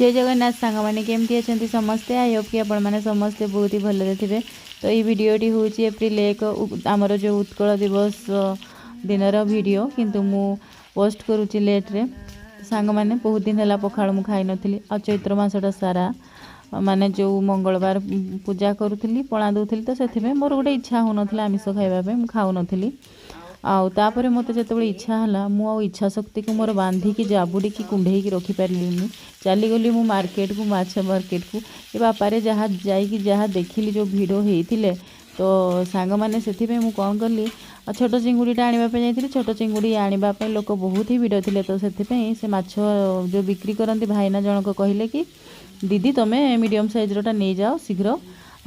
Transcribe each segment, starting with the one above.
जय जगन्नाथ सांग मैंने केमती अच्छा समस्ते आई होप कि आपने समस्ते बहुत ही भलरे थे। तो ये वीडियोटी हूँ एप्रिल 1 आमर जो उत्कल दिवस दिनर वीडियो किंतु मु पोस्ट करुच्ची लेट्रे। सांग मैंने बहुत दिन है पखाड़ मु खाई नी आ चैत्र मसटा सारा माने जो मंगलवार पूजा करूली पणा दूसरी तो से मोर गोटे इच्छा हो ना आमिष खावाई मुझे खाऊ नी आउे मत जो इच्छा है मु इच्छा शक्ति को मोर बांधिकी जाबुड़ी कुंडे रखिपारे चलीगली मु मार्केट को माछ मार्केट को ये बापारे जहाँ जहाँ देखिली जो भिड़ होते तो सांग मैंने से मुझे कौन कली छोट चिंगुड़ीटा आने जाइए छोट चिंगुड़ी आने लोक बहुत ही भिड़ थे तो से माछ जो बिक्री करती भाईना जनक कहले कि दीदी तुम्हें मीडियम साइज्रटा नहीं जाओ शीघ्र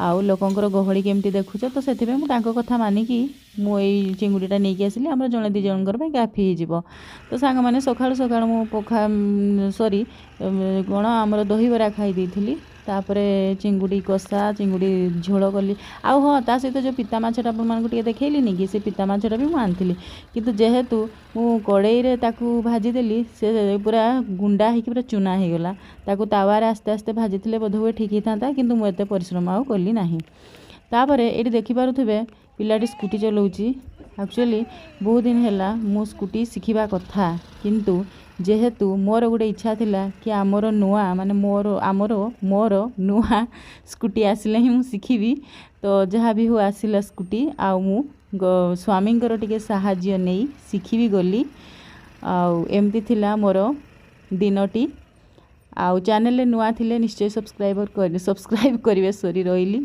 आउ लोकंर गहली केमती देखुच तो से कथा मानिकी मुझे चिंगुड़ीटा नहीं आसली आम जड़े दी जनकर काफी हो तो सांग मैंने सका सका मु पखा सॉरी कौन आमर दहीबरा खाई थी तापर चिंगुड़ी कषा चिंगुड़ी झोल कली आउ हाँ ता सहित जो पिता माछटा आपको देखली कि से पिता माछटा भी मुझे किंतु जेहेतु मु कड़े भाजीदेली से पूरा गुंडा हो पूरा चूना हो गला ताकू तावारे आस्ते आस्ते भाजी बोध हुए ठीक ही था किंतु मुझे परिश्रम आउ कली नहीं। तापर ये देखिपे पिलाटी स्कूटी चलाऊँगी एक्चुअली बहुत दिन है मु स्कूटी शिखा कथा किंतु जेहेतु मोर गोटे इच्छा थिला कि आमर नुआ माने मोर नुआ स्कूटी आसिले ही शिखी तो जहाँ भी हो आसिला स्कूटी आउ मु स्वामी टिके साहाय्य नहीं शिखी भी गली एमती थिला मोर दिनटी आउ चैनल नुआ थिले निश्चय सब्सक्राइब करेंगे सॉरी रही